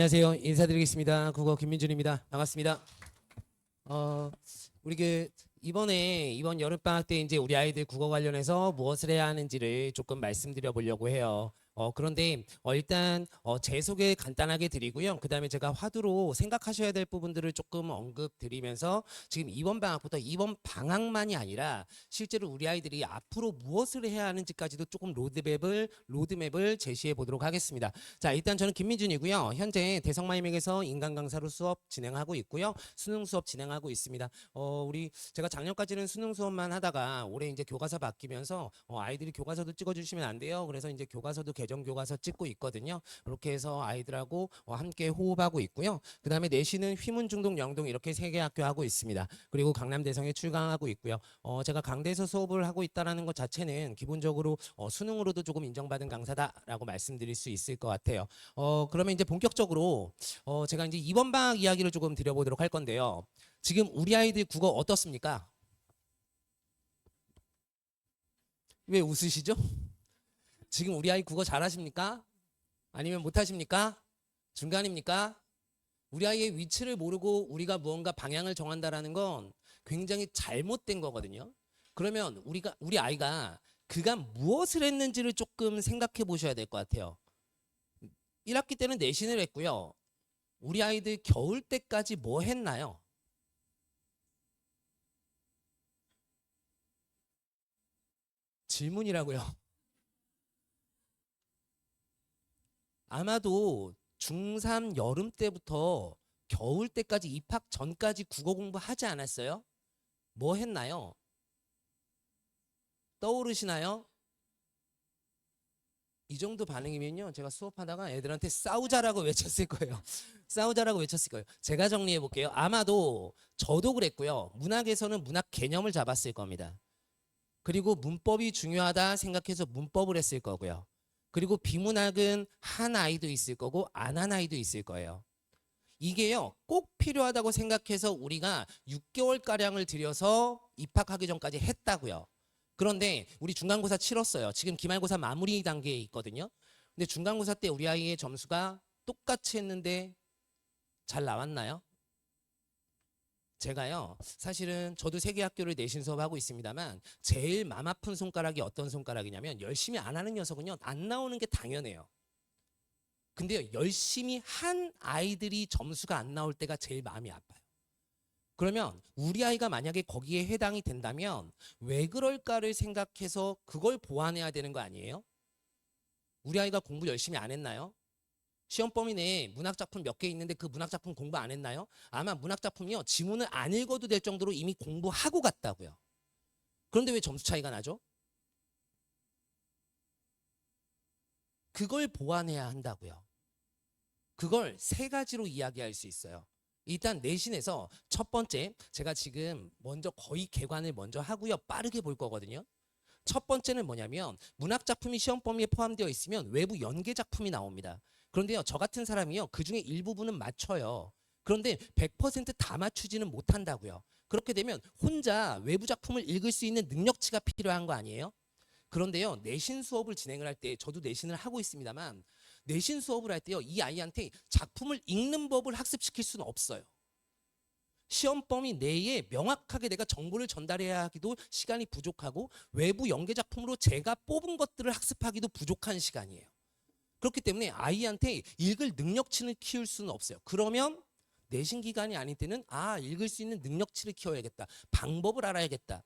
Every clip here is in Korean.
안녕하세요. 인사드리겠습니다. 국어 김민준입니다. 반갑습니다. 우리 이번 여름방학 때 이제 우리 아이들 국어 관련해서 무엇을 해야 하는지를 조금 말씀드려 보려고 해요. 그런데 일단 제 소개 간단하게 드리고요. 그다음에 제가 화두로 생각하셔야 될 부분들을 조금 언급 드리면서 지금 이번 방학부터 이번 방학만이 아니라 실제로 우리 아이들이 앞으로 무엇을 해야 하는지까지도 조금 로드맵을 제시해 보도록 하겠습니다. 자, 일단 저는 김민준이고요. 현재 대성마이맥에서 인간 강사로 수업 진행하고 있고요. 수능 수업 진행하고 있습니다. 제가 작년까지는 수능 수업만 하다가 올해 이제 교과서 바뀌면서 아이들이 교과서도 찍어주시면 안 돼요. 그래서 이제 교과서도 개정 교과서 찍고 있거든요. 그렇게 해서 아이들하고 함께 호흡하고 있고요. 그 다음에 내신은 휘문, 중동, 영동 이렇게 세 개 학교 하고 있습니다. 그리고 강남, 대성에 출강하고 있고요. 제가 강대에서 수업을 하고 있다는 것 자체는 기본적으로 수능으로도 조금 인정받은 강사다라고 말씀드릴 수 있을 것 같아요. 그러면 이제 본격적으로 제가 이제 이번 방학 이야기를 조금 드려보도록 할 건데요. 지금 우리 아이들 국어 어떻습니까? 왜 웃으시죠? 지금 우리 아이 국어 잘하십니까? 아니면 못하십니까? 중간입니까? 우리 아이의 위치를 모르고 우리가 무언가 방향을 정한다라는 건 굉장히 잘못된 거거든요. 그러면 우리 아이가 그가 무엇을 했는지를 조금 생각해 보셔야 될 것 같아요. 1학기 때는 내신을 했고요. 우리 아이들 겨울 때까지 뭐 했나요? 질문이라고요. 아마도 중3 여름 때부터 겨울 때까지 입학 전까지 국어 공부하지 않았어요? 뭐 했나요? 떠오르시나요? 이 정도 반응이면요, 제가 수업하다가 애들한테 싸우자라고 외쳤을 거예요. 싸우자라고 외쳤을 거예요. 제가 정리해 볼게요. 아마도 저도 그랬고요. 문학에서는 문학 개념을 잡았을 겁니다. 그리고 문법이 중요하다 생각해서 문법을 했을 거고요. 그리고 비문학은 한 아이도 있을 거고 안 한 아이도 있을 거예요. 이게요, 꼭 필요하다고 생각해서 우리가 6개월가량을 들여서 입학하기 전까지 했다고요. 그런데 우리 중간고사 치렀어요. 지금 기말고사 마무리 단계에 있거든요. 근데 중간고사 때 우리 아이의 점수가 똑같이 했는데 잘 나왔나요? 제가요, 사실은 저도 세 개 학교를 내신 수업하고 있습니다만 제일 맘 아픈 손가락이 어떤 손가락이냐면 열심히 안 하는 녀석은요, 안 나오는 게 당연해요. 근데요, 열심히 한 아이들이 점수가 안 나올 때가 제일 마음이 아파요. 그러면 우리 아이가 만약에 거기에 해당이 된다면 왜 그럴까를 생각해서 그걸 보완해야 되는 거 아니에요? 우리 아이가 공부 열심히 안 했나요? 시험 범위 내에 문학작품 몇 개 있는데 그 문학작품 공부 안 했나요? 아마 문학작품이요, 지문을 안 읽어도 될 정도로 이미 공부하고 갔다고요. 그런데 왜 점수 차이가 나죠? 그걸 보완해야 한다고요. 그걸 세 가지로 이야기할 수 있어요. 일단 내신에서 첫 번째, 제가 지금 먼저 거의 개관을 먼저 하고요. 빠르게 볼 거거든요. 첫 번째는 뭐냐면 문학 작품이 시험 범위에 포함되어 있으면 외부 연계 작품이 나옵니다. 그런데요, 저 같은 사람이요, 그 중에 일부분은 맞춰요. 그런데 100%다 맞추지는 못한다고요. 그렇게 되면 혼자 외부 작품을 읽을 수 있는 능력치가 필요한 거 아니에요? 그런데요, 내신 수업을 진행을 할 때, 저도 내신을 하고 있습니다만 내신 수업을 할 때요, 이 아이한테 작품을 읽는 법을 학습시킬 수는 없어요. 시험 범위 내에 명확하게 내가 정보를 전달해야 하기도 시간이 부족하고 외부 연계 작품으로 제가 뽑은 것들을 학습하기도 부족한 시간이에요. 그렇기 때문에 아이한테 읽을 능력치를 키울 수는 없어요. 그러면 내신 기간이 아닐 때는 읽을 수 있는 능력치를 키워야겠다. 방법을 알아야겠다.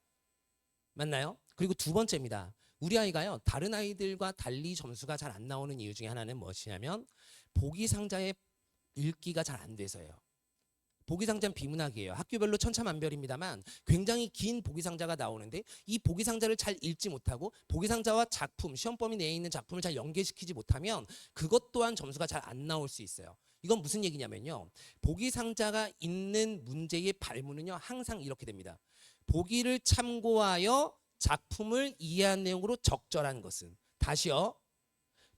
맞나요? 그리고 두 번째입니다. 우리 아이가요, 다른 아이들과 달리 점수가 잘 안 나오는 이유 중에 하나는 무엇이냐면 보기 상자의 읽기가 잘 안 돼서예요. 보기 상자는 비문학이에요. 학교별로 천차만별입니다만 굉장히 긴 보기 상자가 나오는데 이 보기 상자를 잘 읽지 못하고 보기 상자와 작품, 시험 범위 내에 있는 작품을 잘 연계시키지 못하면 그것 또한 점수가 잘 안 나올 수 있어요. 이건 무슨 얘기냐면요, 보기 상자가 있는 문제의 발문은요, 항상 이렇게 됩니다. 보기를 참고하여 작품을 이해한 내용으로 적절한 것은, 다시요,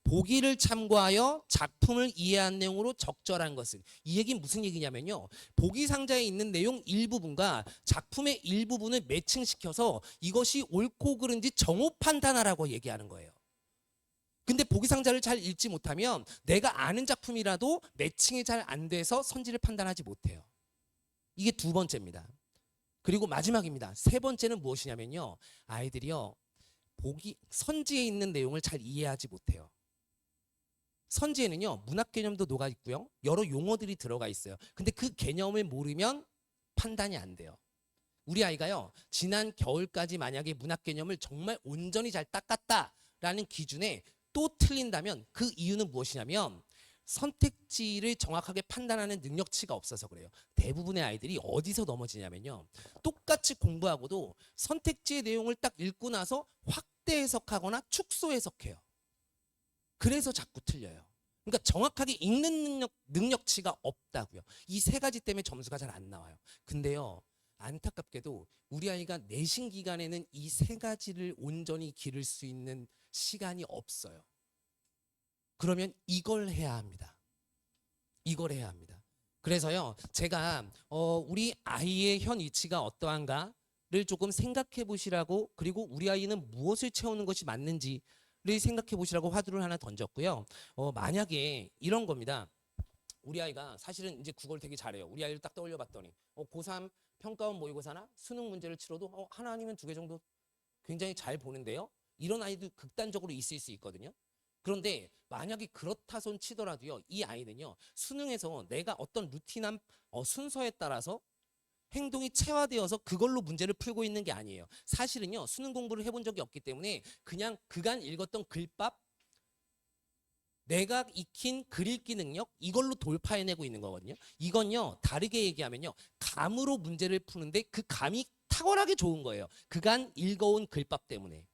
보기를 참고하여 작품을 이해한 내용으로 적절한 것은, 이 얘기는 무슨 얘기냐면요, 보기 상자에 있는 내용 일부분과 작품의 일부분을 매칭시켜서 이것이 옳고 그른지 정오 판단하라고 얘기하는 거예요. 근데 보기상자를 잘 읽지 못하면 내가 아는 작품이라도 매칭이 잘 안 돼서 선지를 판단하지 못해요. 이게 두 번째입니다. 그리고 마지막입니다. 세 번째는 무엇이냐면요. 아이들이요. 선지에 있는 내용을 잘 이해하지 못해요. 선지에는요. 문학 개념도 녹아 있고요. 여러 용어들이 들어가 있어요. 근데 그 개념을 모르면 판단이 안 돼요. 우리 아이가요. 지난 겨울까지 만약에 문학 개념을 정말 온전히 잘 닦았다라는 기준에 또 틀린다면 그 이유는 무엇이냐면 선택지를 정확하게 판단하는 능력치가 없어서 그래요. 대부분의 아이들이 어디서 넘어지냐면요. 똑같이 공부하고도 선택지의 내용을 딱 읽고 나서 확대 해석하거나 축소 해석해요. 그래서 자꾸 틀려요. 그러니까 정확하게 읽는 능력치가 없다고요. 이 세 가지 때문에 점수가 잘 안 나와요. 근데요. 안타깝게도 우리 아이가 내신 기간에는 이 세 가지를 온전히 기를 수 있는 시간이 없어요. 그러면 이걸 해야 합니다. 이걸 해야 합니다. 그래서요, 제가 우리 아이의 현 위치가 어떠한가를 조금 생각해 보시라고, 그리고 우리 아이는 무엇을 채우는 것이 맞는지를 생각해 보시라고 화두를 하나 던졌고요. 만약에 이런 겁니다. 우리 아이가 사실은 이제 국어를 되게 잘해요. 우리 아이를 딱 떠올려 봤더니 고3 평가원 모의고사나 수능 문제를 치러도 하나 아니면 두 개 정도 굉장히 잘 보는데요. 이런 아이도 극단적으로 있을 수 있거든요. 그런데 만약에 그렇다 손 치더라도요. 이 아이는요. 수능에서 내가 어떤 루틴한 순서에 따라서 행동이 체화되어서 그걸로 문제를 풀고 있는 게 아니에요. 사실은요. 수능 공부를 해본 적이 없기 때문에 그냥 그간 읽었던 글밥, 내가 익힌 글 읽기 능력, 이걸로 돌파해내고 있는 거거든요. 이건요. 다르게 얘기하면요. 감으로 문제를 푸는데 그 감이 탁월하게 좋은 거예요. 그간 읽어온 글밥 때문에.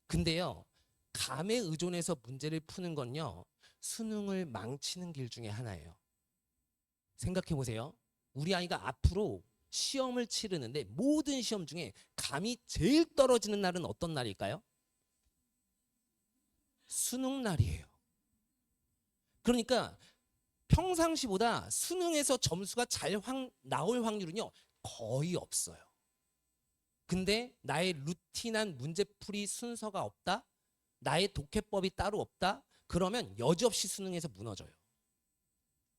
근데요. 감에 의존해서 문제를 푸는 건요. 수능을 망치는 길 중에 하나예요. 생각해 보세요. 우리 아이가 앞으로 시험을 치르는데 모든 시험 중에 감이 제일 떨어지는 날은 어떤 날일까요? 수능 날이에요. 그러니까 평상시보다 수능에서 점수가 잘 나올 확률은요. 거의 없어요. 근데 나의 루틴한 문제풀이 순서가 없다? 나의 독해법이 따로 없다? 그러면 여지없이 수능에서 무너져요.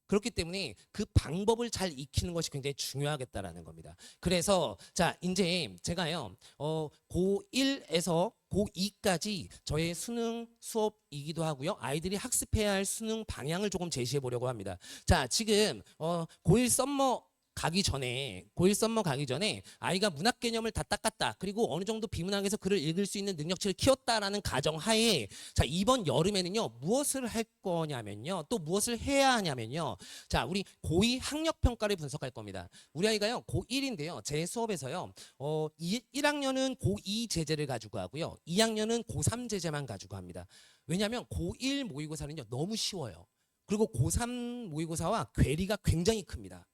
그렇기 때문에 그 방법을 잘 익히는 것이 굉장히 중요하겠다라는 겁니다. 그래서 자 이제 제가요 고1에서 고2까지 저의 수능 수업이기도 하고요. 아이들이 학습해야 할 수능 방향을 조금 제시해 보려고 합니다. 자 지금 고1 썸머 가기 전에 아이가 문학 개념을 다 닦았다. 그리고 어느 정도 비문학에서 글을 읽을 수 있는 능력치를 키웠다라는 가정하에 자 이번 여름에는요 무엇을 할 거냐면요 또 무엇을 해야 하냐면요 자 우리 고2 학력 평가를 분석할 겁니다. 우리 아이가요 고1인데요 제 수업에서요 1학년은 고2 제재를 가지고 하고요 2학년은 고3 제재만 가지고 합니다. 왜냐하면 고1 모의고사는요 너무 쉬워요. 그리고 고3 모의고사와 괴리가 굉장히 큽니다.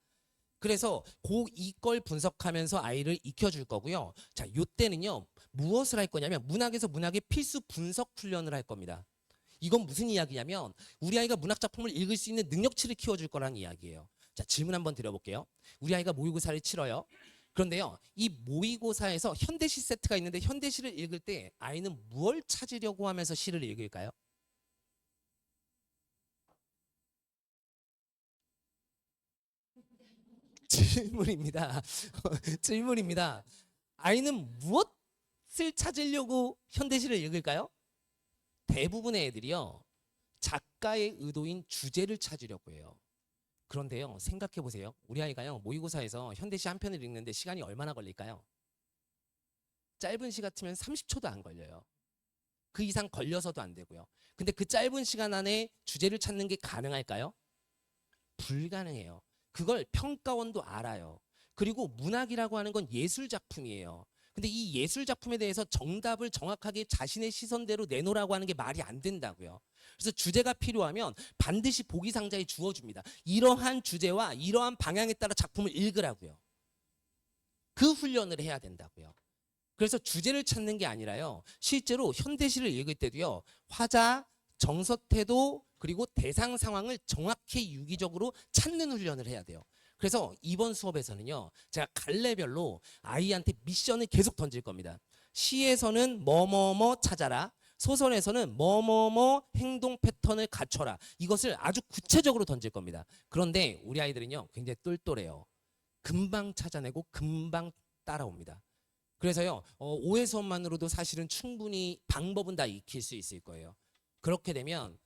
그래서 고2 걸 분석하면서 아이를 익혀줄 거고요. 자, 요때는요. 무엇을 할 거냐면 문학에서 문학의 필수 분석 훈련을 할 겁니다. 이건 무슨 이야기냐면 우리 아이가 문학 작품을 읽을 수 있는 능력치를 키워줄 거라는 이야기예요. 자, 질문 한번 드려볼게요. 우리 아이가 모의고사를 치러요. 그런데요. 이 모의고사에서 현대시 세트가 있는데 현대시를 읽을 때 아이는 무엇을 찾으려고 하면서 시를 읽을까요? 질문입니다. 질문입니다. 아이는 무엇을 찾으려고 현대시를 읽을까요? 대부분의 애들이요. 작가의 의도인 주제를 찾으려고 해요. 그런데요. 생각해 보세요. 우리 아이가요. 모의고사에서 현대시 한 편을 읽는데 시간이 얼마나 걸릴까요? 짧은 시 같으면 30초도 안 걸려요. 그 이상 걸려서도 안 되고요. 근데 그 짧은 시간 안에 주제를 찾는 게 가능할까요? 불가능해요. 그걸 평가원도 알아요. 그리고 문학이라고 하는 건 예술 작품이에요. 근데 이 예술 작품에 대해서 정답을 정확하게 자신의 시선대로 내놓으라고 하는 게 말이 안 된다고요. 그래서 주제가 필요하면 반드시 보기 상자에 주어줍니다. 이러한 주제와 이러한 방향에 따라 작품을 읽으라고요. 그 훈련을 해야 된다고요. 그래서 주제를 찾는 게 아니라요. 실제로 현대시를 읽을 때도요. 화자, 정서태도 그리고 대상 상황을 정확히 유기적으로 찾는 훈련을 해야 돼요. 그래서 이번 수업에서는요. 제가 갈래별로 아이한테 미션을 계속 던질 겁니다. 시에서는 뭐뭐뭐 찾아라. 소설에서는 뭐뭐뭐 행동 패턴을 갖춰라. 이것을 아주 구체적으로 던질 겁니다. 그런데 우리 아이들은요 굉장히 똘똘해요. 금방 찾아내고 금방 따라옵니다. 그래서요 오해 수업만으로도 사실은 충분히 방법은 다 익힐 수 있을 거예요. 그렇게 되면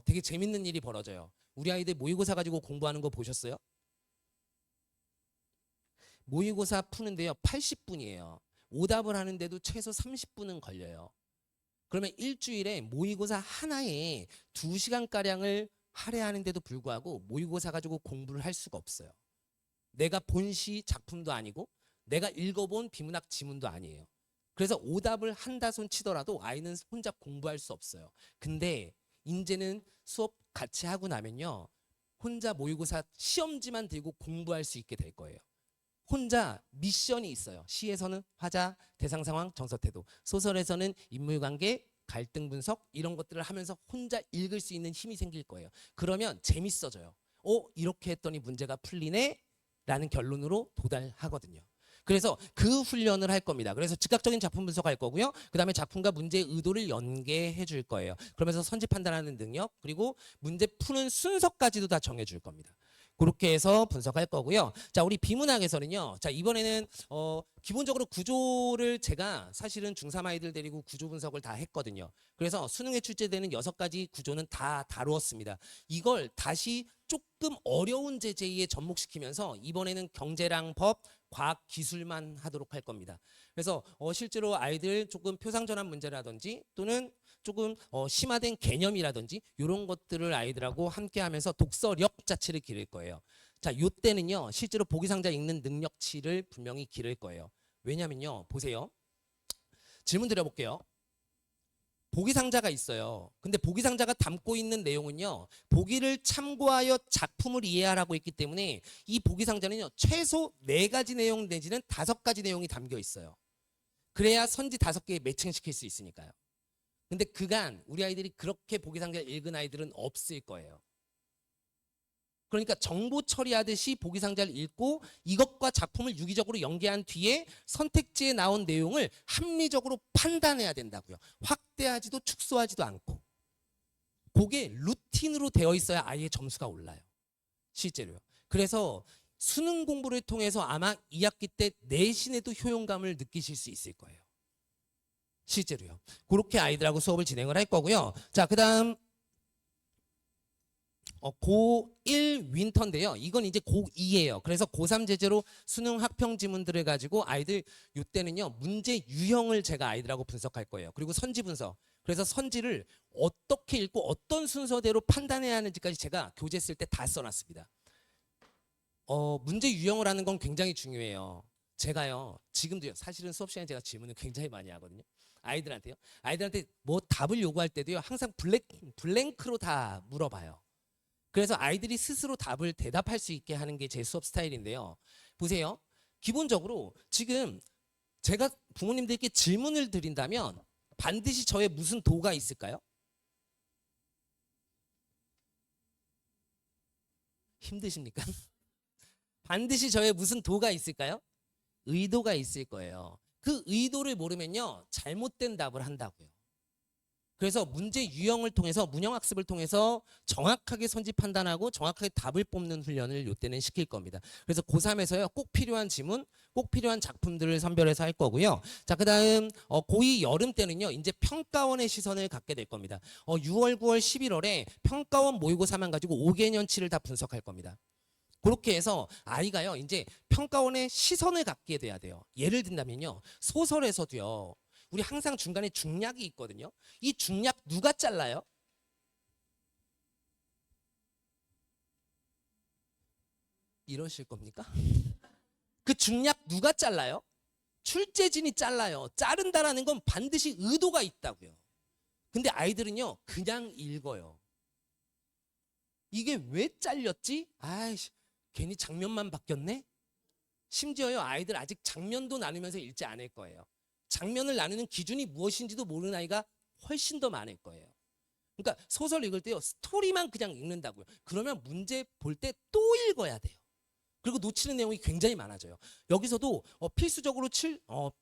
되게 재밌는 일이 벌어져요. 우리 아이들 모의고사 가지고 공부하는 거 보셨어요? 모의고사 푸는데요 80분이에요. 오답을 하는데도 최소 30분은 걸려요. 그러면 일주일에 모의고사 하나에 2시간가량을 할애하는데도 불구하고 모의고사 가지고 공부를 할 수가 없어요. 내가 본 시 작품도 아니고 내가 읽어본 비문학 지문도 아니에요. 그래서 오답을 한다손 치더라도 아이는 혼자 공부할 수 없어요. 근데 이제는 수업 같이 하고 나면요 혼자 모의고사 시험지만 들고 공부할 수 있게 될 거예요. 혼자 미션이 있어요. 시에서는 화자, 대상 상황, 정서 태도, 소설에서는 인물관계, 갈등 분석 이런 것들을 하면서 혼자 읽을 수 있는 힘이 생길 거예요. 그러면 재밌어져요. 이렇게 했더니 문제가 풀리네 라는 결론으로 도달하거든요. 그래서 그 훈련을 할 겁니다. 그래서 즉각적인 작품 분석할 거고요. 그 다음에 작품과 문제의 의도를 연계해 줄 거예요. 그러면서 선지 판단하는 능력 그리고 문제 푸는 순서까지도 다 정해 줄 겁니다. 그렇게 해서 분석할 거고요. 자, 우리 비문학에서는요. 자, 이번에는 기본적으로 구조를 제가 사실은 중3 아이들 데리고 구조 분석을 다 했거든요. 그래서 수능에 출제되는 6가지 구조는 다 다루었습니다. 이걸 다시 조금 어려운 제재에 접목시키면서 이번에는 경제랑 법, 과학, 기술만 하도록 할 겁니다. 그래서 실제로 아이들 조금 표상전환 문제라든지 또는 조금 심화된 개념이라든지 이런 것들을 아이들하고 함께 하면서 독서력 자체를 기를 거예요. 자, 요때는요 실제로 보기상자 읽는 능력치를 분명히 기를 거예요. 왜냐면요 보세요. 질문 드려볼게요. 보기상자가 있어요. 근데 보기상자가 담고 있는 내용은요 보기를 참고하여 작품을 이해하라고 했기 때문에 이 보기상자는요 최소 4가지 내용 내지는 5가지 내용이 담겨 있어요. 그래야 선지 5개에 매칭시킬 수 있으니까요. 근데 그간 우리 아이들이 그렇게 보기상자를 읽은 아이들은 없을 거예요. 그러니까 정보 처리하듯이 보기상자를 읽고 이것과 작품을 유기적으로 연계한 뒤에 선택지에 나온 내용을 합리적으로 판단해야 된다고요. 확대하지도 축소하지도 않고. 그게 루틴으로 되어 있어야 아이의 점수가 올라요. 실제로요. 그래서 수능 공부를 통해서 아마 2학기 때 내신에도 효용감을 느끼실 수 있을 거예요. 실제로요. 그렇게 아이들하고 수업을 진행을 할 거고요. 자, 그다음 고1 윈터인데요. 이건 이제 고2예요. 그래서 고3 제재로 수능 학평 지문들을 가지고 아이들 이때는요 문제 유형을 제가 아이들하고 분석할 거예요. 그리고 선지 분석. 그래서 선지를 어떻게 읽고 어떤 순서대로 판단해야 하는지까지 제가 교재 쓸 때 다 써놨습니다. 문제 유형을 하는 건 굉장히 중요해요. 제가요 지금도요 사실은 수업 시간에 제가 질문을 굉장히 많이 하거든요. 아이들한테요. 아이들한테 뭐 답을 요구할 때도요 항상 블랭크로 다 물어봐요. 그래서 아이들이 스스로 답을 대답할 수 있게 하는 게 제 수업 스타일인데요. 보세요. 기본적으로 지금 제가 부모님들께 질문을 드린다면 반드시 저의 무슨 도가 있을까요? 힘드십니까? 반드시 저의 무슨 도가 있을까요? 의도가 있을 거예요. 그 의도를 모르면요 잘못된 답을 한다고요. 그래서 문제 유형을 통해서 문형학습을 통해서 정확하게 선지 판단하고 정확하게 답을 뽑는 훈련을 이때는 시킬 겁니다. 그래서 고3에서요 꼭 필요한 지문, 꼭 필요한 작품들을 선별해서 할 거고요. 자, 그다음 고2 여름 때는요 이제 평가원의 시선을 갖게 될 겁니다. 6월, 9월, 11월에 평가원 모의고사만 가지고 5개년치를 다 분석할 겁니다. 그렇게 해서 아이가요 이제 평가원의 시선을 갖게 돼야 돼요. 예를 든다면요 소설에서도요 우리 항상 중간에 중략이 있거든요. 이 중략 누가 잘라요? 이러실 겁니까? 그 중략 누가 잘라요? 출제진이 잘라요. 자른다라는 건 반드시 의도가 있다고요. 근데 아이들은요 그냥 읽어요. 이게 왜 잘렸지? 아이씨 괜히 장면만 바뀌었네? 심지어요 아이들 아직 장면도 나누면서 읽지 않을 거예요. 장면을 나누는 기준이 무엇인지도 모르는 아이가 훨씬 더 많을 거예요. 그러니까 소설 읽을 때요 스토리만 그냥 읽는다고요. 그러면 문제 볼 때 또 읽어야 돼요. 그리고 놓치는 내용이 굉장히 많아져요. 여기서도 필수적으로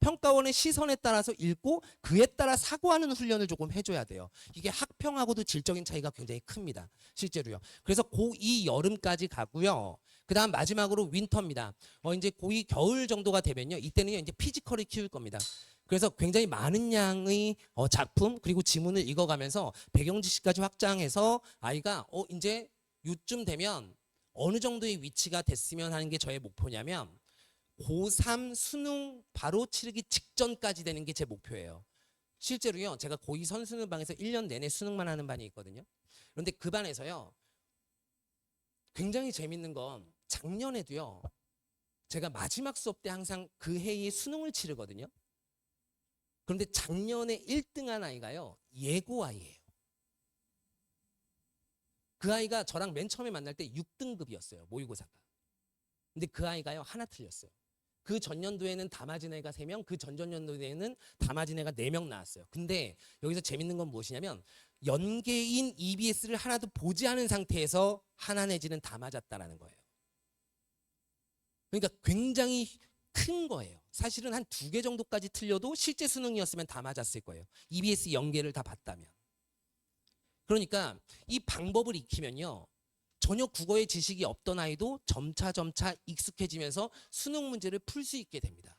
평가원의 시선에 따라서 읽고 그에 따라 사고하는 훈련을 조금 해줘야 돼요. 이게 학평하고도 질적인 차이가 굉장히 큽니다. 실제로요. 그래서 고2 여름까지 가고요. 그 다음 마지막으로 윈터입니다. 이제 고2 겨울 정도가 되면요. 이때는요, 이제 피지컬을 키울 겁니다. 그래서 굉장히 많은 양의 작품 그리고 지문을 읽어가면서 배경지식까지 확장해서 아이가 이제 요쯤 되면 어느 정도의 위치가 됐으면 하는 게 저의 목표냐면 고3 수능 바로 치르기 직전까지 되는 게 제 목표예요. 실제로요. 제가 고2 선수능 방에서 1년 내내 수능만 하는 반이 있거든요. 그런데 그 반에서요. 굉장히 재밌는 건 작년에도요. 제가 마지막 수업 때 항상 그 해에 수능을 치르거든요. 그런데 작년에 1등한 아이가요. 예고 아이예요. 그 아이가 저랑 맨 처음에 만날 때 6등급이었어요. 모의고사가. 근데 그 아이가요. 하나 틀렸어요. 그 전년도에는 다 맞은 애가 3명, 그 전전년도에는 다 맞은 애가 4명 나왔어요. 근데 여기서 재밌는 건 무엇이냐면 연계인 EBS를 하나도 보지 않은 상태에서 하나 내지는 다 맞았다라는 거예요. 그러니까 굉장히 큰 거예요. 사실은 한 2개 정도까지 틀려도 실제 수능이었으면 다 맞았을 거예요. EBS 연계를 다 봤다면. 그러니까 이 방법을 익히면요. 전혀 국어의 지식이 없던 아이도 점차 익숙해지면서 수능 문제를 풀 수 있게 됩니다.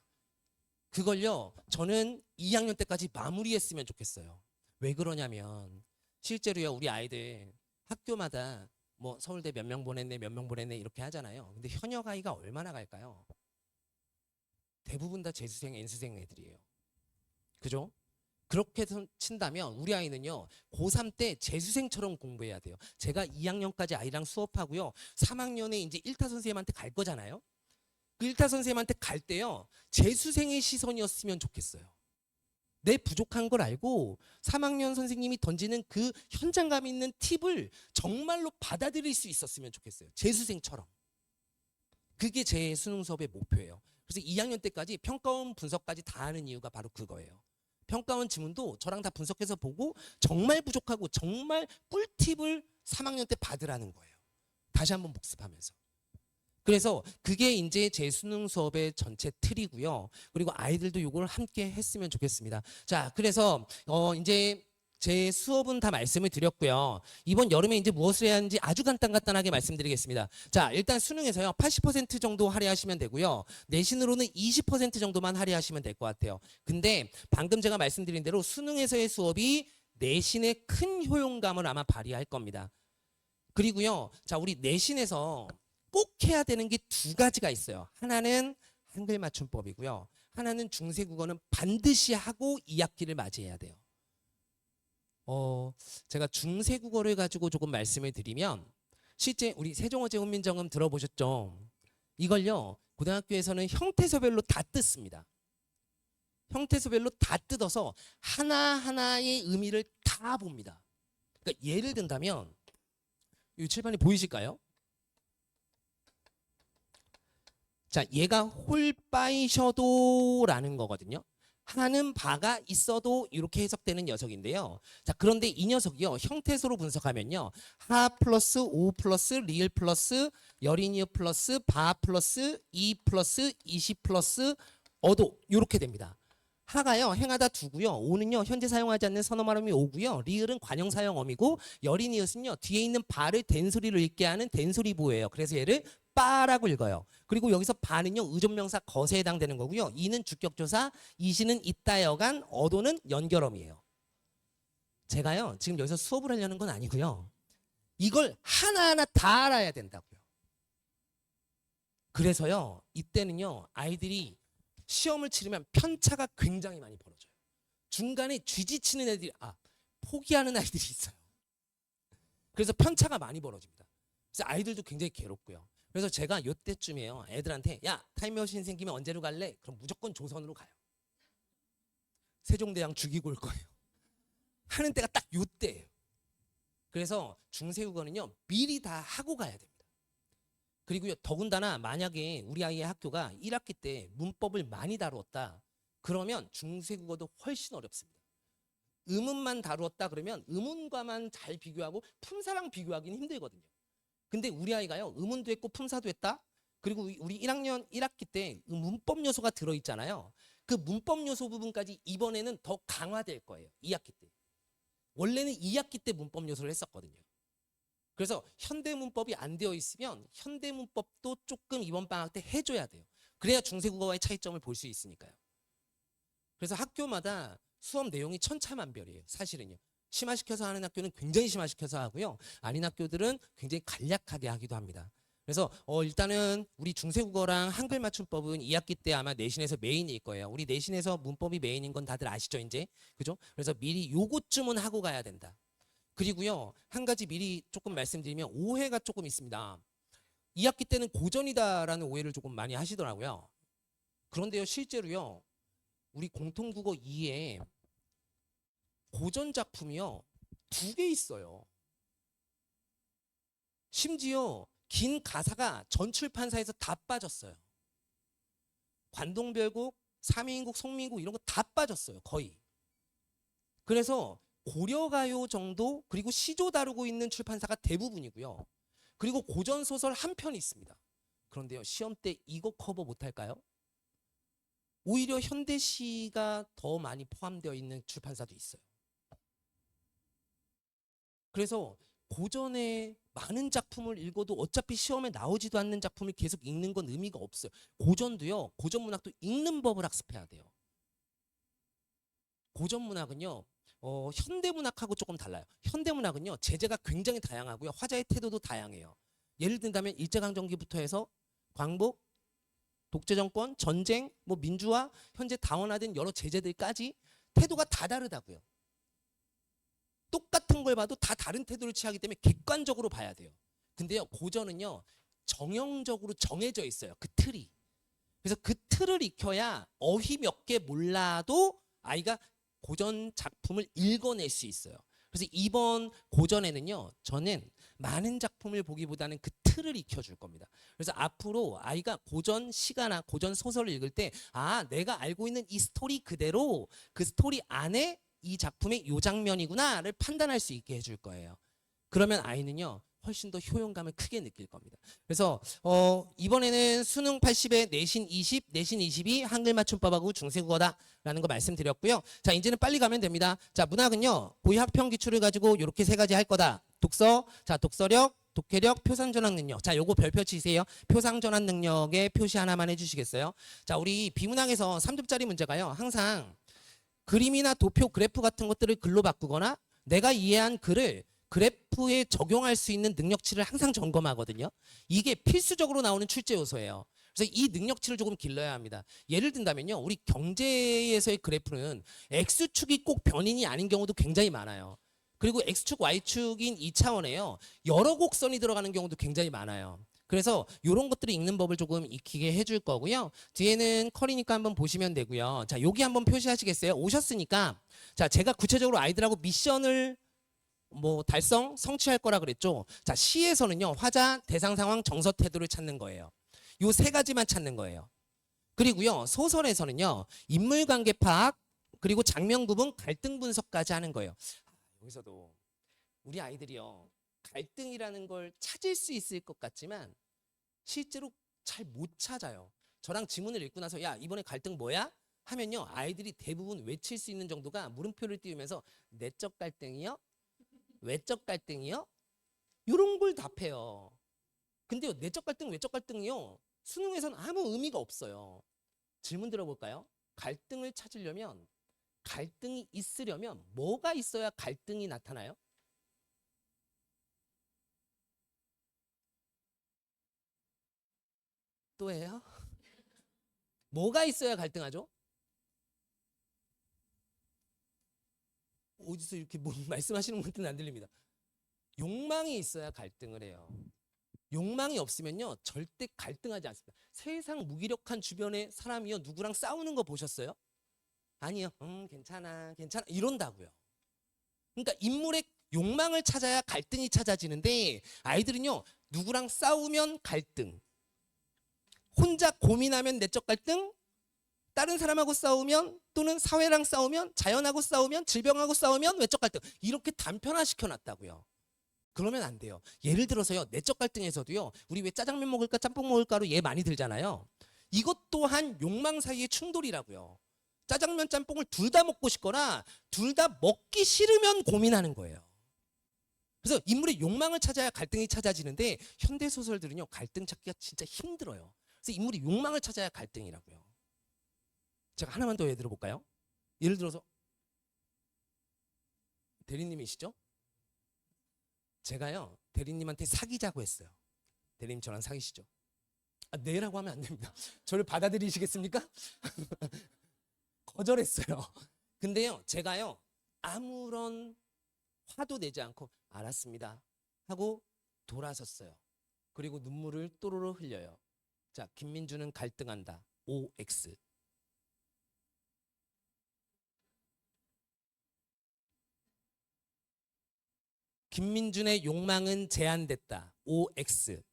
그걸요. 저는 2학년 때까지 마무리했으면 좋겠어요. 왜 그러냐면 실제로요. 우리 아이들 학교마다 뭐 서울대 몇 명 보냈네 몇 명 보냈네 이렇게 하잖아요. 근데 현역 아이가 얼마나 갈까요? 대부분 다 재수생, N수생 애들이에요. 그죠? 그렇게 친다면 우리 아이는요. 고3 때 재수생처럼 공부해야 돼요. 제가 2학년까지 아이랑 수업하고요. 3학년에 이제 1타 선생님한테 갈 거잖아요. 그 1타 선생님한테 갈 때요. 재수생의 시선이었으면 좋겠어요. 내 부족한 걸 알고 3학년 선생님이 던지는 그 현장감 있는 팁을 정말로 받아들일 수 있었으면 좋겠어요. 재수생처럼. 그게 제 수능 수업의 목표예요. 그래서 2학년 때까지 평가원 분석까지 다 하는 이유가 바로 그거예요. 평가원 지문도 저랑 다 분석해서 보고 정말 부족하고 정말 꿀팁을 3학년 때 받으라는 거예요. 다시 한번 복습하면서. 그래서 그게 이제 제 수능 수업의 전체 틀이고요. 그리고 아이들도 이걸 함께 했으면 좋겠습니다. 자, 그래서 이제 제 수업은 다 말씀을 드렸고요. 이번 여름에 이제 무엇을 해야 하는지 아주 간단하게 말씀드리겠습니다. 자, 일단 수능에서요. 80% 정도 할애하시면 되고요. 내신으로는 20% 정도만 할애하시면 될 것 같아요. 근데 방금 제가 말씀드린 대로 수능에서의 수업이 내신에 큰 효용감을 아마 발휘할 겁니다. 그리고요. 자, 우리 내신에서 꼭 해야 되는 게 2가지가 있어요. 하나는 한글 맞춤법이고요. 하나는 중세국어는 반드시 하고 2학기를 맞이해야 돼요. 제가 중세국어를 가지고 조금 말씀을 드리면 실제 우리 세종어제 훈민정음 들어보셨죠? 이걸요. 고등학교에서는 형태소별로 다 뜯습니다. 형태소별로 다 뜯어서 하나하나의 의미를 다 봅니다. 그러니까 예를 든다면 이 칠판이 보이실까요? 자, 얘가 홀바이셔도라는 거거든요. 하는 바가 있어도 이렇게 해석되는 녀석인데요. 자, 그런데 이 녀석이요. 형태소로 분석하면요. 하 플러스 오 플러스 리을 플러스 여린이어 플러스 바 플러스 이 플러스 이시 플러스 어도 이렇게 됩니다. 하가요. 행하다 두고요. 오는요. 현재 사용하지 않는 선어말음이 오고요. 리을은 관형 사용어미고 여린이엇은요. 뒤에 있는 바를 된소리로 읽게 하는 된소리보예요. 그래서 얘를 빠라고 읽어요. 그리고 여기서 바는요. 의존명사 것에 해당되는 거고요. 이는 주격조사, 이시는 있다 여간, 어도는 연결어미예요. 제가요. 지금 여기서 수업을 하려는 건 아니고요. 이걸 하나하나 다 알아야 된다고요. 그래서요. 이때는요. 아이들이 시험을 치르면 편차가 굉장히 많이 벌어져요. 중간에 쥐지치는 애들이 포기하는 아이들이 있어요. 그래서 편차가 많이 벌어집니다. 그래서 아이들도 굉장히 괴롭고요. 그래서 제가 이때쯤이에요. 애들한테 야 타임머신 생기면 언제로 갈래? 그럼 무조건 조선으로 가요. 세종대왕 죽이고 올 거예요. 하는 때가 딱 이때예요. 그래서 중세국어는요. 미리 다 하고 가야 됩니다. 그리고요. 더군다나 만약에 우리 아이의 학교가 1학기 때 문법을 많이 다루었다. 그러면 중세국어도 훨씬 어렵습니다. 의문만 다루었다 그러면 의문과만 잘 비교하고 품사랑 비교하기는 힘들거든요. 근데 우리 아이가요. 의문도 했고 품사도 했다. 그리고 우리 1학년 1학기 때 문법 요소가 들어있잖아요. 그 문법 요소 부분까지 이번에는 더 강화될 거예요. 2학기 때. 원래는 2학기 때 문법 요소를 했었거든요. 그래서 현대문법이 안 되어 있으면 현대문법도 조금 이번 방학 때 해줘야 돼요. 그래야 중세국어와의 차이점을 볼 수 있으니까요. 그래서 학교마다 수업 내용이 천차만별이에요. 사실은요. 심화시켜서 하는 학교는 굉장히 심화시켜서 하고요. 아닌 학교들은 굉장히 간략하게 하기도 합니다. 그래서 일단은 우리 중세국어랑 한글 맞춤법은 2학기 때 아마 내신에서 메인일 거예요. 우리 내신에서 문법이 메인인 건 다들 아시죠, 이제? 그죠? 그래서 미리 요것쯤은 하고 가야 된다. 그리고요, 한 가지 미리 조금 말씀드리면 오해가 조금 있습니다. 2학기 때는 고전이다라는 오해를 조금 많이 하시더라고요. 그런데요, 실제로요, 우리 공통국어 2에 고전 작품이요, 2개 있어요. 심지어 긴 가사가 전출판사에서 다 빠졌어요. 관동별곡, 삼위인국, 송민국 이런 거 다 빠졌어요. 거의. 그래서 고려가요 정도 그리고 시조 다루고 있는 출판사가 대부분이고요. 그리고 고전소설 한 편이 있습니다. 그런데요. 시험 때 이거 커버 못할까요? 오히려 현대시가 더 많이 포함되어 있는 출판사도 있어요. 그래서 고전의 많은 작품을 읽어도 어차피 시험에 나오지도 않는 작품을 계속 읽는 건 의미가 없어요. 고전도요. 고전문학도 읽는 법을 학습해야 돼요. 고전문학은요. 현대문학하고 조금 달라요. 현대문학은요. 제재가 굉장히 다양하고요. 화자의 태도도 다양해요. 예를 든다면 일제강점기부터 해서 광복, 독재정권, 전쟁, 뭐 민주화, 현재 다원화된 여러 제재들까지 태도가 다 다르다고요. 똑같은 걸 봐도 다 다른 태도를 취하기 때문에 객관적으로 봐야 돼요. 근데요, 고전은요, 정형적으로 정해져 있어요. 그 틀이. 그래서 그 틀을 익혀야 어휘 몇 개 몰라도 아이가 고전 작품을 읽어낼 수 있어요. 그래서 이번 고전에는요, 저는 많은 작품을 보기보다는 그 틀을 익혀줄 겁니다. 그래서 앞으로 아이가 고전 시가나 고전 소설을 읽을 때, 아, 내가 알고 있는 이 스토리 그대로 그 스토리 안에 이 작품의 요 장면이구나를 판단할 수 있게 해줄 거예요. 그러면 아이는요, 훨씬 더 효용감을 크게 느낄 겁니다. 그래서 이번에는 수능 80에 내신 20, 내신 22 한글 맞춤법하고 중세국어다라는 거 말씀드렸고요. 자, 이제는 빨리 가면 됩니다. 자, 문학은요, 고유 학평 기출을 가지고 이렇게 세 가지 할 거다. 독서, 자, 독서력, 독해력, 표상전환 능력. 자, 요거 별표 치세요. 표상전환 능력에 표시 하나만 해주시겠어요? 자, 우리 비문학에서 3급짜리 문제가요, 항상 그림이나 도표, 그래프 같은 것들을 글로 바꾸거나 내가 이해한 글을 그래프에 적용할 수 있는 능력치를 항상 점검하거든요. 이게 필수적으로 나오는 출제 요소예요. 그래서 이 능력치를 조금 길러야 합니다. 예를 든다면요. 우리 경제에서의 그래프는 X축이 꼭 변인이 아닌 경우도 굉장히 많아요. 그리고 X축, Y축인 2차원에요. 여러 곡선이 들어가는 경우도 굉장히 많아요. 그래서 이런 것들을 읽는 법을 조금 익히게 해줄 거고요. 뒤에는 컬이니까 한번 보시면 되고요. 자, 여기 한번 표시하시겠어요? 오셨으니까. 자, 제가 구체적으로 아이들하고 미션을 달성, 성취할 거라 그랬죠. 자, 시에서는요, 화자, 대상 상황, 정서 태도를 찾는 거예요. 요 세 가지만 찾는 거예요. 그리고요, 소설에서는요, 인물 관계 파악, 그리고 장면 구분, 갈등 분석까지 하는 거예요. 여기서도 우리 아이들이요, 갈등이라는 걸 찾을 수 있을 것 같지만 실제로 잘 못 찾아요. 저랑 지문을 읽고 나서 야, 이번에 갈등 뭐야? 하면요, 아이들이 대부분 외칠 수 있는 정도가 물음표를 띄우면서 내적 갈등이요? 외적 갈등이요? 이런 걸 답해요. 근데요, 내적 갈등, 외적 갈등이요, 수능에서는 아무 의미가 없어요. 질문 들어볼까요? 갈등을 찾으려면, 갈등이 있으려면 뭐가 있어야 갈등이 나타나요? 또 해요? 뭐가 있어야 갈등하죠? 어디서 이렇게 말씀하시는 분들은 안 들립니다. 욕망이 있어야 갈등을 해요. 욕망이 없으면요, 절대 갈등하지 않습니다. 세상 무기력한 주변에 사람이요, 누구랑 싸우는 거 보셨어요? 아니요, 괜찮아, 괜찮아 이런다고요. 그러니까 인물의 욕망을 찾아야 갈등이 찾아지는데, 아이들은요, 누구랑 싸우면 갈등, 혼자 고민하면 내적 갈등, 다른 사람하고 싸우면, 또는 사회랑 싸우면, 자연하고 싸우면, 질병하고 싸우면 외적 갈등, 이렇게 단편화시켜 놨다고요. 그러면 안 돼요. 예를 들어서요, 내적 갈등에서도요, 우리 왜 짜장면 먹을까 짬뽕 먹을까로 예 많이 들잖아요. 이것 또한 욕망 사이의 충돌이라고요. 짜장면 짬뽕을 둘 다 먹고 싶거나 둘 다 먹기 싫으면 고민하는 거예요. 그래서 인물의 욕망을 찾아야 갈등이 찾아지는데 현대 소설들은요, 갈등 찾기가 진짜 힘들어요. 그래서 인물이 욕망을 찾아야 갈등이라고요. 제가 하나만 더 예를 들어볼까요? 예를 들어서 대리님이시죠? 제가요, 대리님한테 사귀자고 했어요. 대리님 저랑 사귀시죠? 아, 네라고 하면 안 됩니다. 저를 받아들이시겠습니까? 거절했어요. 근데요, 제가요, 아무런 화도 내지 않고 알았습니다 하고 돌아섰어요. 그리고 눈물을 또로로 흘려요. 자, 김민주는 갈등한다. OX. 김민준의 욕망은 제한됐다. OX.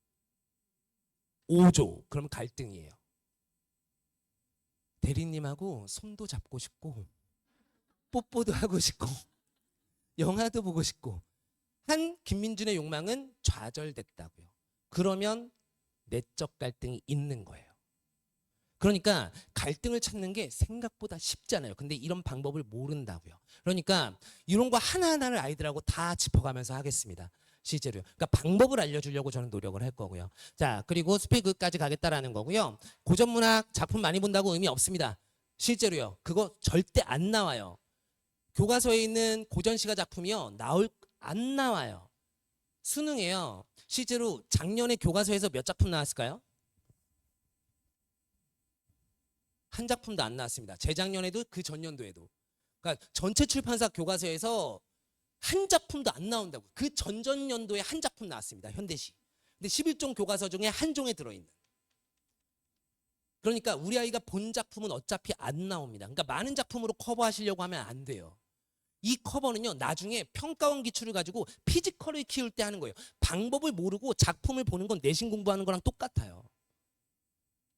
5조. 그럼 갈등이에요. 대리님하고 손도 잡고 싶고 뽀뽀도 하고 싶고 영화도 보고 싶고 한 김민준의 욕망은 좌절됐다고요. 그러면 내적 갈등이 있는 거예요. 그러니까 갈등을 찾는 게 생각보다 쉽잖아요. 근데 이런 방법을 모른다고요. 그러니까 이런 거 하나하나를 아이들하고 다 짚어가면서 하겠습니다. 실제로요. 그러니까 방법을 알려주려고 저는 노력을 할 거고요. 자, 그리고 스펙까지 가겠다라는 거고요. 고전문학 작품 많이 본다고 의미 없습니다. 실제로요. 그거 절대 안 나와요. 교과서에 있는 고전시가 작품이요. 안 나와요. 수능에요. 실제로 작년에 교과서에서 몇 작품 나왔을까요? 한 작품도 안 나왔습니다. 재작년에도 그 전년도에도. 그러니까 전체 출판사 교과서에서 한 작품도 안 나온다고. 그 전전년도에 한 작품 나왔습니다. 현대시. 근데 11종 교과서 중에 한 종에 들어있는. 그러니까 우리 아이가 본 작품은 어차피 안 나옵니다. 그러니까 많은 작품으로 커버하시려고 하면 안 돼요. 이 커버는요, 나중에 평가원 기출을 가지고 피지컬을 키울 때 하는 거예요. 방법을 모르고 작품을 보는 건 내신 공부하는 거랑 똑같아요.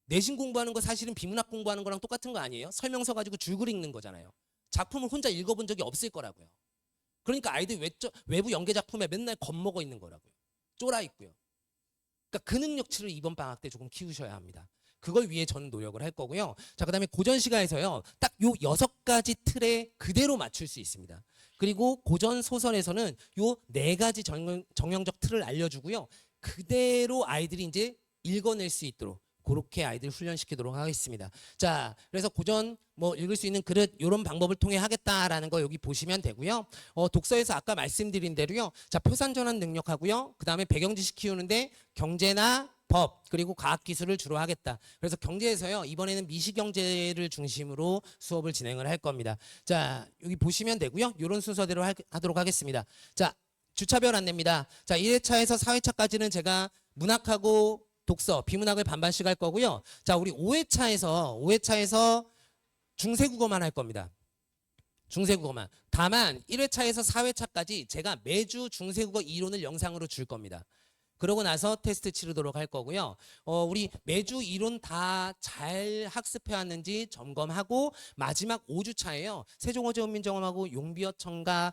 내신 공부하는 거 사실은 비문학 공부하는 거랑 똑같은 거 아니에요? 설명서 가지고 줄글 읽는 거잖아요. 작품을 혼자 읽어본 적이 없을 거라고요. 그러니까 아이들 외부 연계 작품에 맨날 겁먹어 있는 거라고요. 쫄아 있고요. 그러니까 그 능력치를 이번 방학 때 조금 키우셔야 합니다. 그걸 위해 저는 노력을 할 거고요. 자, 그다음에 고전 시가에서요, 딱 요 6가지 틀에 그대로 맞출 수 있습니다. 그리고 고전 소설에서는 요 4가지 정형적 틀을 알려주고요. 그대로 아이들이 이제 읽어낼 수 있도록 그렇게 아이들 훈련시키도록 하겠습니다. 자, 그래서 고전 뭐 읽을 수 있는 그릇 이런 방법을 통해 하겠다라는 거 여기 보시면 되고요. 독서에서 아까 말씀드린 대로요. 자, 표산 전환 능력하고요. 그다음에 배경 지식 키우는데 경제나 법 그리고 과학 기술을 주로 하겠다. 그래서 경제에서요. 이번에는 미시경제를 중심으로 수업을 진행을 할 겁니다. 자, 여기 보시면 되고요. 이런 순서대로 하도록 하겠습니다. 자, 주차별 안내입니다. 자, 1회차에서 4회차까지는 제가 문학하고 독서, 비문학을 반반씩 할 거고요. 자, 우리 5회차에서 중세국어만 할 겁니다. 중세국어만. 다만 1회차에서 4회차까지 제가 매주 중세국어 이론을 영상으로 줄 겁니다. 그러고 나서 테스트 치르도록 할 거고요. 우리 매주 이론 다 잘 학습해 왔는지 점검하고 마지막 5주차에요. 세종어제훈민정음하고 용비어 첨가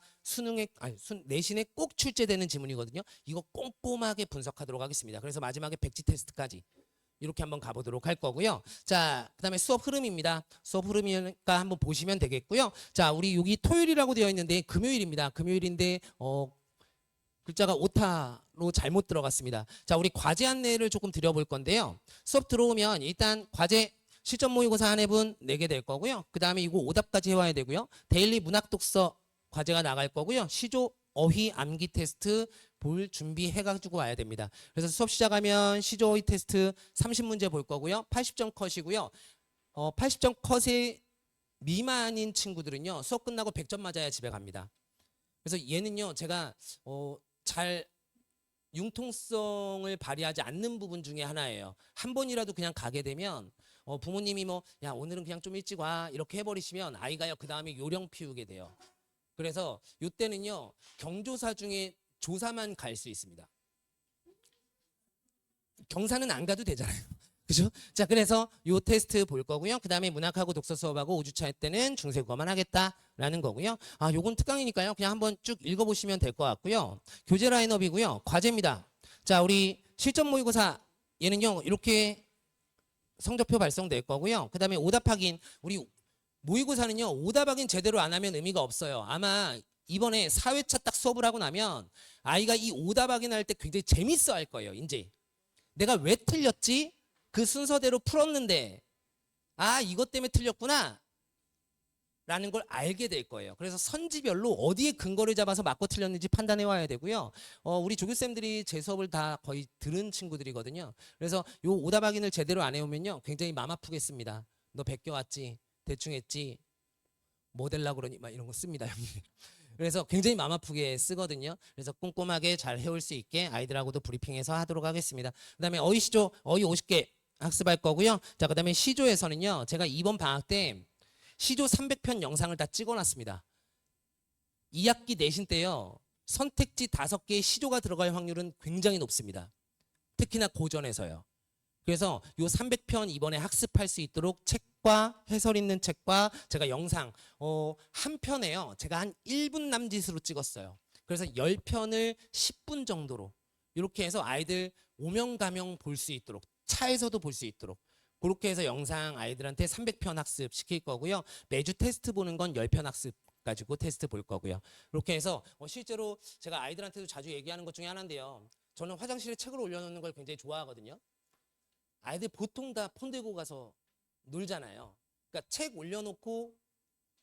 내신에 꼭 출제되는 지문이거든요. 이거 꼼꼼하게 분석하도록 하겠습니다. 그래서 마지막에 백지 테스트까지 이렇게 한번 가보도록 할 거고요. 자, 그다음에 수업 흐름입니다. 수업 흐름이니까 한번 보시면 되겠고요. 자, 우리 여기 토요일이라고 되어 있는데 금요일입니다. 금요일인데 글자가 오타로 잘못 들어갔습니다. 자, 우리 과제 안내를 조금 드려볼 건데요. 수업 들어오면 일단 과제 실전 모의고사 한 회분 내게 될 거고요. 그 다음에 이거 오답까지 해와야 되고요. 데일리 문학 독서 과제가 나갈 거고요. 시조 어휘 암기 테스트 볼 준비해가지고 와야 됩니다. 그래서 수업 시작하면 시조 어휘 테스트 30문제 볼 거고요. 80점 컷이고요. 80점 컷의 미만인 친구들은요. 수업 끝나고 100점 맞아야 집에 갑니다. 그래서 얘는요. 제가 잘 융통성을 발휘하지 않는 부분 중에 하나예요. 한 번이라도 그냥 가게 되면 부모님이 뭐 야 오늘은 그냥 좀 일찍 와 이렇게 해버리시면 아이가요 그 다음에 요령 피우게 돼요. 그래서 이때는요 경조사 중에 조사만 갈 수 있습니다. 경사는 안 가도 되잖아요. 그죠? 자, 그래서 요 테스트 볼 거고요. 그다음에 문학하고 독서 수업하고 5주차 때는 중세 국어만 하겠다라는 거고요. 아, 요건 특강이니까요. 그냥 한번 쭉 읽어보시면 될 것 같고요. 교재 라인업이고요. 과제입니다. 자, 우리 실전 모의고사 얘는요. 이렇게 성적표 발송될 거고요. 그다음에 오답 확인. 우리 모의고사는요. 오답 확인 제대로 안 하면 의미가 없어요. 아마 이번에 4회차 딱 수업을 하고 나면 아이가 이 오답 확인할 때 굉장히 재밌어 할 거예요. 이제 내가 왜 틀렸지? 그 순서대로 풀었는데 아 이것 때문에 틀렸구나 라는 걸 알게 될 거예요. 그래서 선지별로 어디에 근거를 잡아서 맞고 틀렸는지 판단해 와야 되고요. 우리 조교쌤들이 제 수업을 다 거의 들은 친구들이거든요. 그래서 요 오답 확인을 제대로 안 해오면요 굉장히 마음 아프겠습니다. 너 베껴왔지? 대충 했지? 뭐 될라 그러니? 막 이런 거 씁니다. 그래서 굉장히 마음 아프게 쓰거든요. 그래서 꼼꼼하게 잘 해올 수 있게 아이들하고도 브리핑해서 하도록 하겠습니다. 그다음에 어휘 시조 어휘 50개 학습할 거고요. 자, 그다음에 시조에서는요. 제가 이번 방학 때 시조 300편 영상을 다 찍어놨습니다. 2학기 내신 때요. 선택지 5개의 시조가 들어갈 확률은 굉장히 높습니다. 특히나 고전에서요. 그래서 요 300편 이번에 학습할 수 있도록 책과 해설 있는 책과 제가 영상 한 편에요. 제가 한 1분 남짓으로 찍었어요. 그래서 10편을 10분 정도로 이렇게 해서 아이들 오명 가명 볼 수 있도록 차에서도 볼 수 있도록 그렇게 해서 영상 아이들한테 300편 학습 시킬 거고요. 매주 테스트 보는 건 10편 학습 가지고 테스트 볼 거고요. 이렇게 해서 실제로 제가 아이들한테도 자주 얘기하는 것 중에 하나인데요. 저는 화장실에 책을 올려놓는 걸 굉장히 좋아하거든요. 아이들 보통 다 폰 들고 가서 놀잖아요. 그러니까 책 올려놓고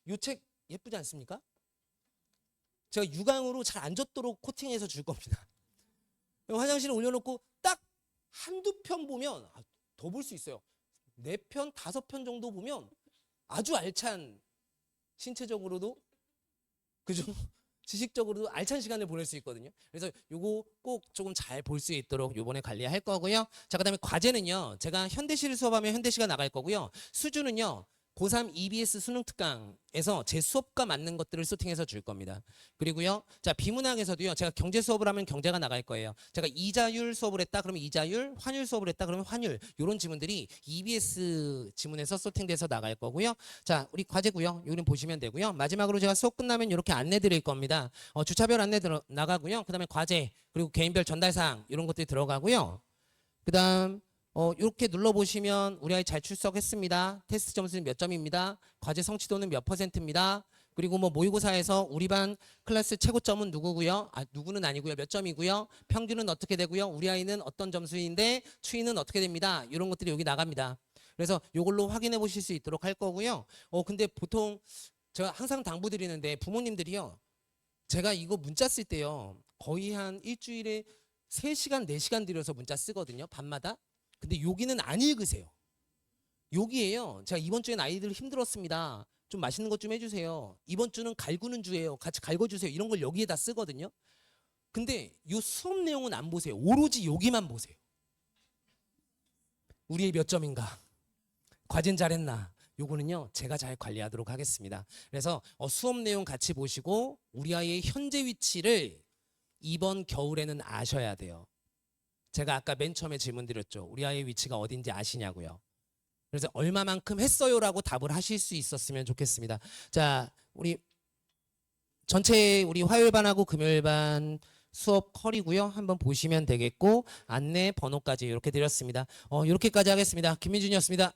이 책 예쁘지 않습니까? 제가 유광으로 잘 안 젖도록 코팅해서 줄 겁니다. 화장실에 올려놓고 딱 한두 편 보면 더 볼 수 있어요. 4편, 5편 정도 보면 아주 알찬 신체적으로도 그죠? 지식적으로도 알찬 시간을 보낼 수 있거든요. 그래서 요거 꼭 조금 잘 볼 수 있도록 요번에 관리할 거고요. 자, 그다음에 과제는요. 제가 현대시를 수업하면 현대시가 나갈 거고요. 수준은요. 고3 EBS 수능 특강에서 제 수업과 맞는 것들을 소팅해서 줄 겁니다. 그리고요. 자, 비문학에서도요. 제가 경제 수업을 하면 경제가 나갈 거예요. 제가 이자율 수업을 했다 그러면 이자율, 환율 수업을 했다 그러면 환율. 이런 지문들이 EBS 지문에서 소팅돼서 나갈 거고요. 자, 우리 과제고요. 여기는 보시면 되고요. 마지막으로 제가 수업 끝나면 이렇게 안내 드릴 겁니다. 주차별 안내 나가고요. 그다음에 과제, 그리고 개인별 전달사항 이런 것들이 들어가고요. 그다음 이렇게 눌러보시면 우리 아이 잘 출석했습니다. 테스트 점수는 몇 점입니다. 과제 성취도는 몇 %입니다. 그리고 뭐 모의고사에서 우리 반 클래스 최고점은 누구고요? 누구는 아니고요. 몇 점이고요. 평균은 어떻게 되고요. 우리 아이는 어떤 점수인데 추이는 어떻게 됩니다. 이런 것들이 여기 나갑니다. 그래서 이걸로 확인해 보실 수 있도록 할 거고요. 근데 보통 제가 항상 당부드리는데 부모님들이요. 제가 이거 문자 쓸 때요. 거의 한 일주일에 3시간, 4시간 들여서 문자 쓰거든요. 밤마다. 근데 여기는 안 읽으세요. 여기에요. 제가 이번 주엔 아이들 힘들었습니다. 좀 맛있는 것 좀 해주세요. 이번 주는 갈구는 주예요. 같이 갈궈주세요. 이런 걸 여기에다 쓰거든요. 근데 이 수업 내용은 안 보세요. 오로지 여기만 보세요. 우리의 몇 점인가? 과제는 잘했나? 요거는요. 제가 잘 관리하도록 하겠습니다. 그래서 수업 내용 같이 보시고 우리 아이의 현재 위치를 이번 겨울에는 아셔야 돼요. 제가 아까 맨 처음에 질문 드렸죠. 우리 아이의 위치가 어딘지 아시냐고요. 그래서 얼마만큼 했어요라고 답을 하실 수 있었으면 좋겠습니다. 자, 우리 전체 우리 화요일반하고 금요일반 수업 컬이고요. 한번 보시면 되겠고 안내 번호까지 이렇게 드렸습니다. 이렇게까지 하겠습니다. 김민준이었습니다.